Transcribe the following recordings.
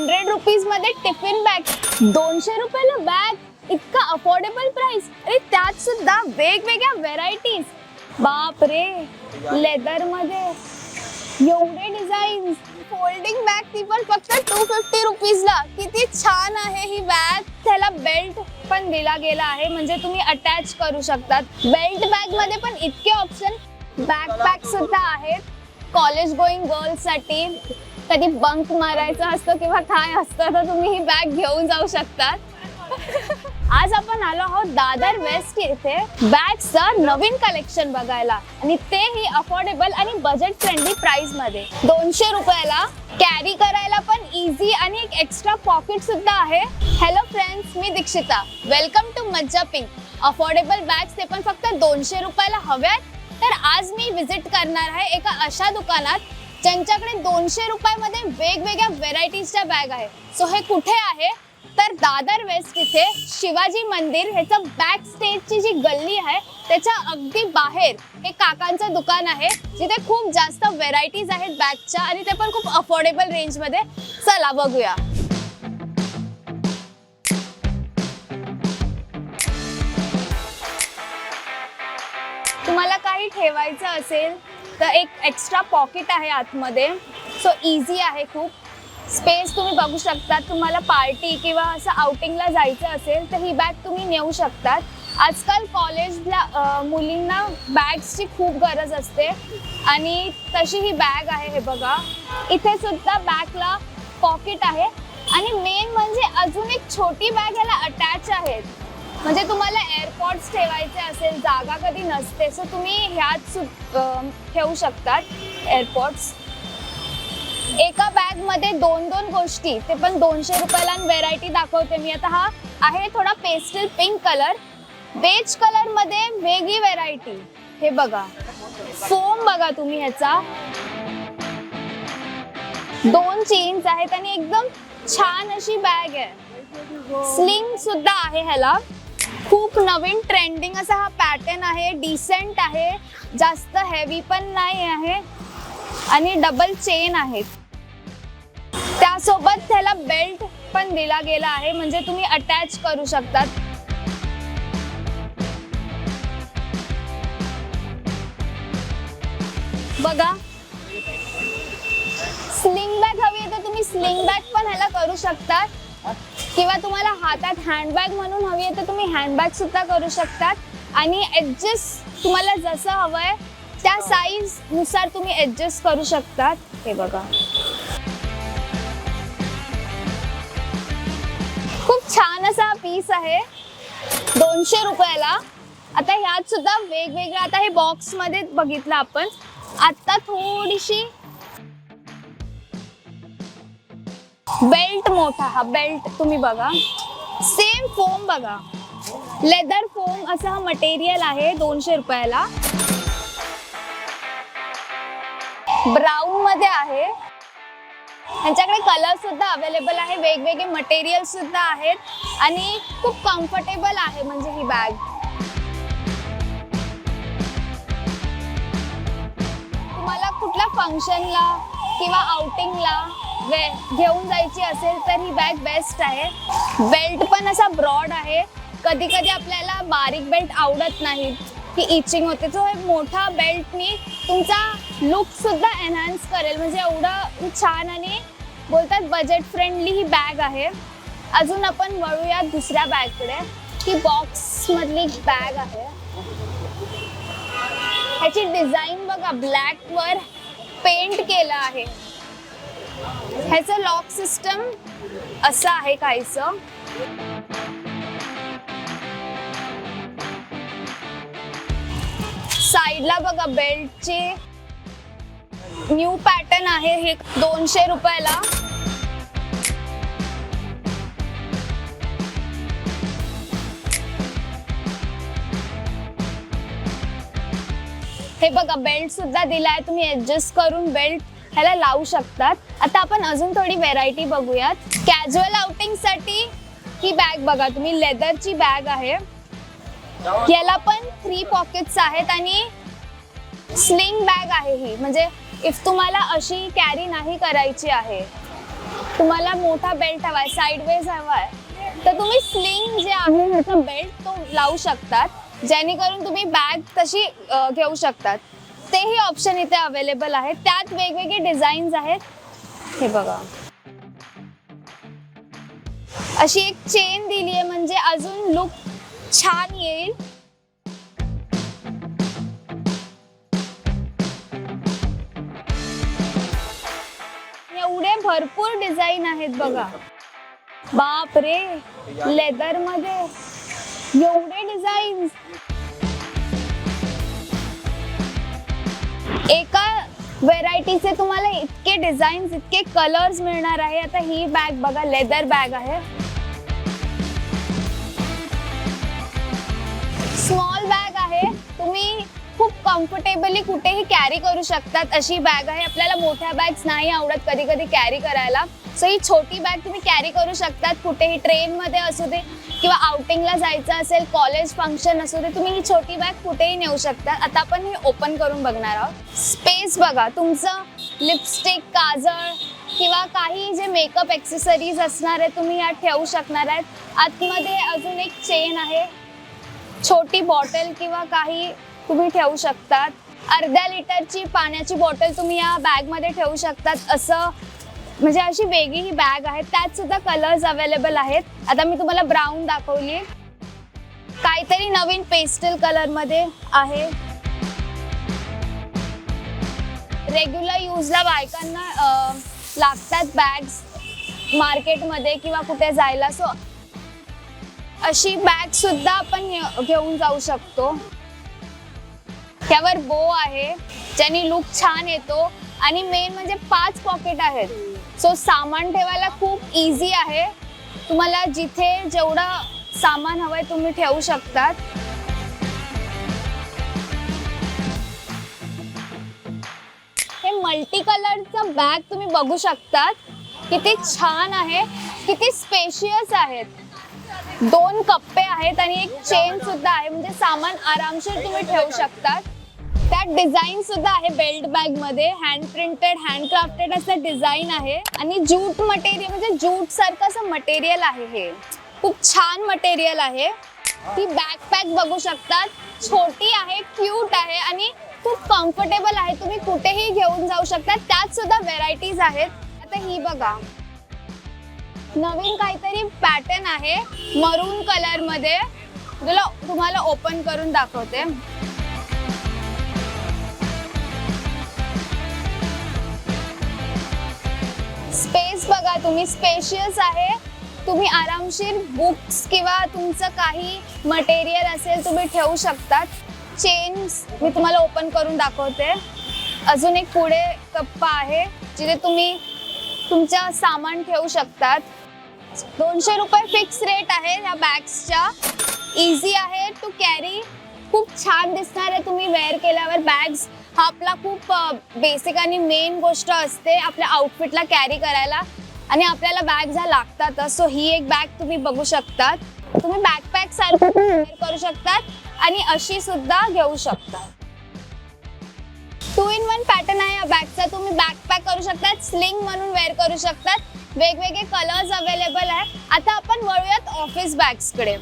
100 rupees मध्ये tiffin bag, 200 रुपयाला bag, इतका अफोर्डेबल प्राइस आणि त्यात सुद्धा वेगवेगळ्या व्हेरायटीज. बाप रे, लेदर मध्ये एवढे डिझाईन्स. फोल्डिंग बॅग ती पण फक्त 250 रुपीजला. किती छान आहे ही बॅग. त्याला बेल्ट पण दिला गेला आहे, म्हणजे तुम्ही अटॅच करू शकतात. बेल्ट बॅग मध्ये पण इतके ऑप्शन. बॅकपॅक सुद्धा आहेत कॉलेज गोईंग गर्ल्स साठी. कधी बंक मारायचं असतं किंवा काय असतं तर तुम्ही ही बॅग घेऊन जाऊ शकतात. आज आपण आलो आहोत दादर वेस्ट येथे बॅग्सचं नवीन कलेक्शन बघायला, आणि तेही अफोर्डेबल आणि बजेट फ्रेंडली प्राइस मध्ये. 200 रुपयाला कॅरी करायला पण इझी आणि एक एक्स्ट्रा पॉकेट सुद्धा आहे. हॅलो फ्रेंड्स, मी Dikshita. Welcome to Majja pink. Affordable bags ते पण फक्त 200 रुपयाला हव्यात. तर आज मी विजिट करणार आहे एका अशा दुकानात ज्यांच्याकडे 200 रुपयामध्ये वेगवेगळ्या व्हेरायटीजच्या बॅग आहे. सो हे कुठे आहे तर दादर वेस्ट इथे शिवाजी मंदिर ह्याचं बॅक स्टेजची जी गल्ली आहे त्याच्या अगदी बाहेर हे काकांचं दुकान आहे, जिथे खूप जास्त व्हेरायटीज आहेत बॅगच्या आणि ते पण खूप अफोर्डेबल रेंज मध्ये. चला बघूया. तुम्हाला काही ठेवायचं असेल तर एक एक्स्ट्रा पॉकेट आहे आतमध्ये. सो इझी आहे खूप. स्पेस तुम्ही बघू शकता. तुम्हाला पार्टी किंवा असं आउटिंगला जायचं असेल तर ही बॅग तुम्ही नेऊ शकतात. आजकाल कॉलेजला मुलींना बॅग्सची खूप गरज असते आणि तशी ही बॅग आहे. हे बघा, इथे सुद्धा बॅगला पॉकेट आहे आणि मेन म्हणजे अजून एक छोटी बॅग याला अटॅच आहेत. म्हणजे तुम्हाला एअरपॉड्स ठेवायचे असेल, जागा कधी नसते, सो तुम्ही ह्यात ठेवू शकतात एअरपॉड्स. एका बॅग मध्ये दोन गोष्टी, ते पण 200 रुपयाला. व्हेरायटी दाखवते मी आता. हा आहे थोडा pastel pink colour. Beige colour मध्ये वेगळी व्हेरायटी. हे बघा, फोम बघा तुम्ही ह्याचा. 2 चेन्स आहेत आणि एकदम छान अशी बॅग आहे. स्लिंग सुद्धा आहे ह्याला. खूप नवीन ट्रेंडिंग असा हा पॅटर्न आहे. डिसेंट आहे, जास्त हेवी पण नाही आहे आणि डबल चेन आहेत. त्यासोबत त्याला बेल्ट पण दिला गेला आहे, म्हणजे तुम्ही अटॅच करू शकतात. बघा, स्लिंग बॅग हवी आहे तर तुम्ही स्लिंग बॅग पण ह्याला करू शकतात, किंवा तुम्हाला हातात हँडबॅग म्हणून हवी आहे तर तुम्ही हँडबॅग सुद्धा करू शकतात. आणि ऍडजस्ट तुम्हाला जसं हवंय त्या साईज नुसार तुम्ही ऍडजस्ट करू शकतात. हे बघा, खूप छान असा हा पीस आहे 200 रुपयाला. आता ह्यात सुद्धा वेगवेगळं. आता हे बॉक्स मध्ये बघितलं आपण. आता थोडीशी बेल्ट मोठा. हा बेल्ट तुम्ही बघा, सेम फोम बघा, लेदर फोम असं हा मटेरियल आहे 200 रुपयाला. ब्राऊन मध्ये आहे. यांच्याकडे कलर सुद्धा अवेलेबल आहे, वेगवेगळे मटेरियल सुद्धा आहेत आणि खूप कम्फर्टेबल आहे म्हणजे ही बॅग. तुम्हाला कुठल्या फंक्शनला किंवा आउटिंगला घेऊन जायची असेल तर ही बॅग बेस्ट आहे. बेल्ट पण असा ब्रॉड आहे. कधी कधी आपल्याला बारीक बेल्ट आवडत नाहीत की इचिंग होते, तो हे मोठा बेल्टनी तुमचा लुक सुद्धा एनहान्स करेल. म्हणजे एवढं छान आणि बोलतात बजेट फ्रेंडली ही बॅग आहे. अजून आपण वळूया दुसऱ्या बॅगकडे. ही बॉक्स मधली बॅग आहे. ह्याची डिझाईन बघा, ब्लॅक वर पेंट केलं आहे. ह्याचं लॉक सिस्टम असं आहे काहीसं. साईडला बघा बेल्टची न्यू पॅटर्न आहे. हे 200 रुपयाला. हे बघा, बेल्ट सुद्धा दिलाय. तुम्ही ऍडजस्ट करून बेल्ट ह्याला लावू शकतात. आता आपण अजून थोडी व्हेरायटी बघूयात. कॅज्युअल आउटिंग साठी ही बॅग बघा तुम्ही, लेदरची बॅग आहे. याला पण 3 पॉकेट्स आहेत आणि स्लिंग बॅग आहे ही. म्हणजे इफ तुम्हाला अशी कॅरी नाही करायची आहे तुम्हाला मोठा बेल्ट हवाय, साइडवेज हवाय, तर तुम्ही स्लिंग जे आहे त्याचा बेल्ट तो लावू शकतात, जेणेकरून तुम्ही बॅग तशी घेऊ शकतात. तेही ऑप्शन इथे अवेलेबल आहेत. त्यात वेगवेगळे डिझाईन्स आहेत. हे बघा, अशी एक चेन दिली आहे म्हणजे अजून लुक छान येईल. एवढे भरपूर डिझाईन आहेत बघा. बाप रे, लेदर मध्ये एवढे डिझाईन. एका व्हेरायटीचे तुम्हाला इतके डिझाईन्स, इतके कलर्स मिळणार आहे. आता ही बॅग बघा, लेदर बॅग आहे. स्मॉल बॅग आहे, तुम्ही खूप कम्फर्टेबली कुठेही कॅरी करू शकतात अशी बॅग आहे. आपल्याला मोठ्या बॅग्स नाही आवडत कधी कधी कॅरी करायला, सो ही छोटी बॅग तुम्ही कॅरी करू शकतात कुठेही, ट्रेन मध्ये असू दे किंवा आउटिंगला जायचं असेल, कॉलेज फंक्शन असू दे, तुम्ही ही छोटी बॅग कुठेही नेऊ शकता. आता आपण हे ओपन करून बघणार आहोत. स्पेस बघा, तुमचं लिपस्टिक, काजळ किंवा काही जे मेकअप एक्सेसरीज असणार आहे तुम्ही यात ठेवू शकणार आहेत. आतमध्ये अजून एक चेन आहे, छोटी बॉटल किंवा काही तुम्ही ठेवू शकतात. अर्ध्या लिटरची पाण्याची बॉटल तुम्ही या बॅग मध्ये ठेवू शकतात. असं म्हणजे अशी वेगळी ही बॅग आहे. त्यात सुद्धा कलर्स अवेलेबल आहेत. आता मी तुम्हाला ब्राऊन दाखवली, काहीतरी नवीन पेस्टल कलर मध्ये आहे. रेग्युलर यूजला बायकांना लागतात बॅग्स मार्केटमध्ये किंवा कुठे जायला, सो अशी बॅग सुद्धा आपण घेऊन जाऊ शकतो. त्यावर बो आहे ज्याने लुक छान येतो आणि मेन म्हणजे 5 पॉकेट आहेत, सो सामान ठेवायला खूप इझी आहे. तुम्हाला जिथे जेवढं सामान हवंय तुम्ही ठेवू शकतात. हे मल्टी कलरचं बॅग तुम्ही बघू शकतात, किती छान आहे, किती स्पेशियस आहेत. 2 कप्पे आहेत आणि एक चेन सुद्धा आहे, म्हणजे सामान आरामशीर तुम्ही ठेवू शकतात. त्यात डिझाईन सुद्धा आहे बेल्ट बॅग मध्ये, हँड प्रिंटेड, हँड क्राफ्टेड असं डिझाईन आहे. आणि जूट मटेरियल म्हणजे जूट सारखं असं मटेरियल आहे. हे खूप छान मटेरियल आहे. ती बॅकपॅक बघू शकतात, छोटी आहे, क्यूट आहे आणि खूप कम्फर्टेबल आहे. तुम्ही कुठेही घेऊन जाऊ शकता. त्यात सुद्धा व्हेरायटीज आहेत. आता ही बघा, नवीन काहीतरी पॅटर्न आहे मरून कलर मध्ये. तुम्हाला ओपन करून दाखवते. स्पेस बघा तुम्ही, स्पेशियस आहे. तुम्ही आरामशीर बुक्स किंवा तुमचं काही मटेरियल असेल तुम्ही ठेवू शकतात. चेन्स मी तुम्हाला ओपन करून दाखवते. अजून एक पुढे कप्पा आहे जिथे तुम्ही तुमचं सामान ठेवू शकतात. 200 रुपये फिक्स रेट आहे या बॅग्सच्या. इझी आहे टू कॅरी, खूप छान दिसणार आहे तुम्ही वेअर केल्यावर. बॅग्स हा आपला खूप बेसिक आणि मेन गोष्ट असते आपल्या आउटफिटला कॅरी करायला, आणि आपल्याला बॅग्स ह्या लागतातच. सो ही एक बॅग तुम्ही बघू शकतात. तुम्ही बॅकपॅक सारखं वेअर करू शकतात आणि अशी सुद्धा घेऊ शकतात. 2 in 1 पॅटर्न आहे या बॅगचा. तुम्ही बॅकपॅक करू शकतात, स्लिंग म्हणून वेअर करू शकतात. वेगवेगळे कलर्स अवेलेबल आहे. आता आपण वळूयात ऑफिस बॅग्स कडे.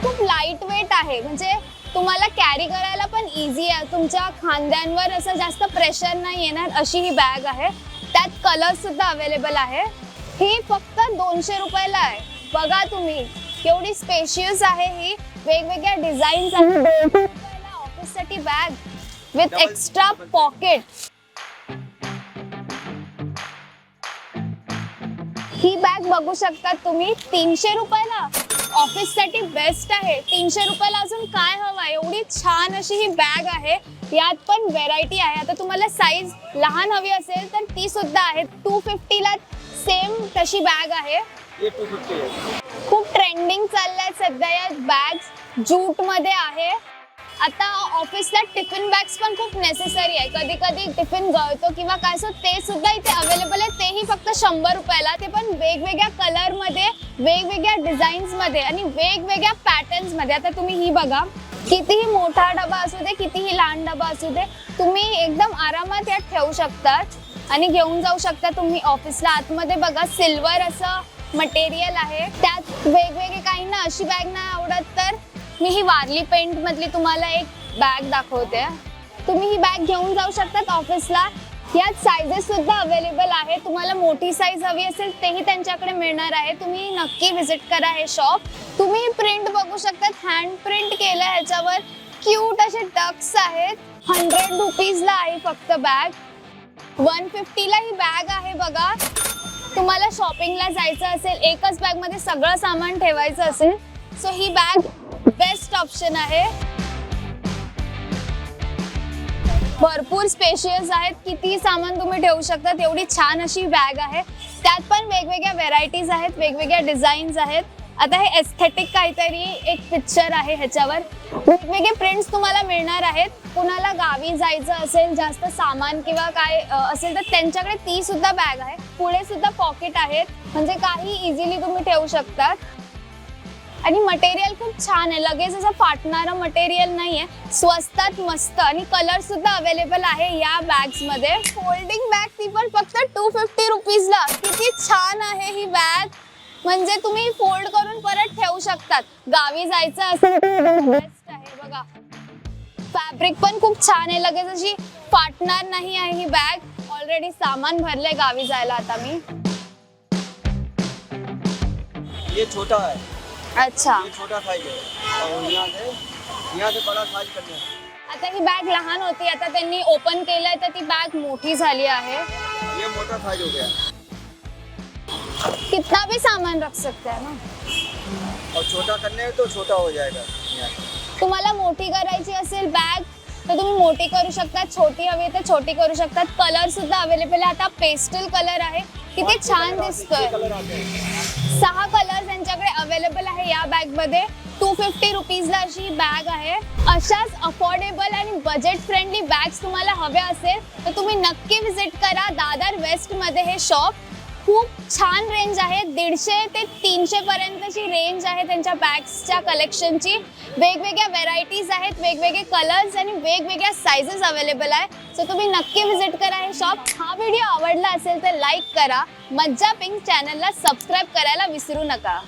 खूप लाईट वेट आहे, म्हणजे तुम्हाला कॅरी करायला पण इझी आहे. तुमच्या खांद्यांवर असं जास्त प्रेशर नाही येणार अशी ही बॅग आहे. त्यात कलर सुद्धा अवेलेबल आहे. ही फक्त 200 रुपयाला आहे. बघा तुम्ही केवढी स्पेशियस आहे ही. वेगवेगळ्या डिझाईन्स आहेत. ऑफिससाठी बॅग विथ एक्स्ट्रा पॉकेट. ही बॅग बघू शकता तुम्ही, 300 रुपयाला. ऑफिससाठी बेस्ट आहे. 300 रुपयाला अजून काय हवं, एवढी छान अशी ही बॅग आहे. यात पण व्हेरायटी आहे. आता तुम्हाला साईज लहान हवी असेल तर ती सुद्धा आहे. 250 ला सेम तशी बॅग आहे. खूप ट्रेंडिंग चाललंय सध्या या बॅग्स. जूट मध्ये आहे. आता ऑफिसला टिफिन बॅग्स पण खूप नेसेसरी आहे. कधी कधी टिफिन गळतो किंवा काय, सो ते सुद्धा इथे अवेलेबल आहे. तेही फक्त 100 रुपयाला. ते पण वेगवेगळ्या कलर मध्ये, वेगवेगळ्या डिझाईन्स मध्ये आणि वेगवेगळ्या पॅटर्न्स मध्ये. आता तुम्ही ही बघा, कितीही मोठा डबा असू दे, कितीही लहान डबा असू दे, तुम्ही एकदम आरामात यात ठेवू शकतात आणि घेऊन जाऊ शकता तुम्ही ऑफिसला. आतमध्ये बघा सिल्वर असं मटेरियल आहे. त्यात वेगवेगळे, काही ना अशी बॅग नाही आवडत तर मी ही वारली पेंट मधली तुम्हाला एक बॅग दाखवते. तुम्ही ही बॅग घेऊन जाऊ शकतात ऑफिसला. यात साइजेस सुद्धा अवेलेबल आहे. तुम्हाला मोठी साईज हवी असेल तेही त्यांच्याकडे मिळणार आहे. तुम्ही नक्की विजिट करा हे शॉप. तुम्ही प्रिंट बघू शकतात, हँड प्रिंट केलं ह्याच्यावर. क्यूट असे डक्स आहेत. 100 रुपीजला आहे फक्त बॅग. 150 ला ही बॅग आहे बघा. तुम्हाला शॉपिंगला जायचं असेल, एकच बॅग मध्ये सगळं सामान ठेवायचं असेल, सो ही बॅग बेस्ट ऑप्शन आहे. भरपूर स्पेशियस आहेत, किती सामान तुम्ही ठेवू शकता एवढी छान अशी बॅग आहे. त्यात पण वेगवेगळ्या व्हेरायटीज आहेत, वेगवेगळ्या डिझाईन्स आहेत. आता हे एस्थेटिक काहीतरी एक पिक्चर आहे, ह्याच्यावर वेगवेगळे प्रिंट्स तुम्हाला मिळणार आहेत. कुणाला गावी जायचं असेल, जास्त सामान किंवा काय असेल तर त्यांच्याकडे ती सुद्धा बॅग आहे. पुढे सुद्धा पॉकेट आहेत, म्हणजे काही इझिली तुम्ही ठेवू शकतात. आणि मटेरियल खूप छान आहे, लगेच असं फाटणारं मटेरियल नाहीये. स्वस्तात मस्त, आणि कलर सुद्धा अवेलेबल आहे या बॅग्स मध्ये. फोल्डिंग बॅग ती पण फक्त 250 रुपीजला. किती छान आहे ही बॅग, म्हणजे तुम्ही फोल्ड करून परत ठेवू शकतात. गावी जायचं असेल बेस्ट आहे बघा. फॅब्रिक पण खूप छान आहे, लगेच अशी फाटणार नाही आहे ही बॅग. ऑलरेडी सामान भरलंय गावी जायला आता मी. ये छोटा है. अच्छा, ये छोटा साइज है और यहाँ से बड़ा साइज करना है. आता ही बॅग लहान होती, आता त्यांनी ओपन केलंय तर ती बॅग मोठी झाली आहे. ये मोटा साइज हो गया. कितना भी सामान रख सकते हैं ना. और छोटा करने तो छोटा हो जाएगा. तुम्हाला मोठी करायची असेल बॅग तर तुम्ही मोठी करू शकता, छोटी हवी तर छोटी करू शकतात. कलर सुद्धा अवेलेबल आहे. आता पेस्टल कलर आहे, किती छान दिसतोय. 6 कलर त्यांच्याकडे अवेलेबल आहे या बॅग मध्ये. 250 रुपीजला अशी बॅग आहे. अशाच अफोर्डेबल आणि बजेट फ्रेंडली बॅग्स तुम्हाला हव्या असेल तर तुम्ही नक्की विजिट करा दादर वेस्ट मध्ये हे शॉप. खूप छान रेंज आहे, 150 ते 300 पर्यंतची रेंज आहे त्यांच्या बॅग्सच्या कलेक्शनची. वेगवेगळ्या व्हेरायटीज आहेत, वेगवेगळे कलर्स आणि वेगवेगळ्या साइजेस अवेलेबल आहे. सो तुम्ही नक्की विजिट करा हे शॉप. हा व्हिडिओ आवडला असेल तर लाईक करा. मज्जा पिंक चॅनलला सबस्क्राईब करायला विसरू नका.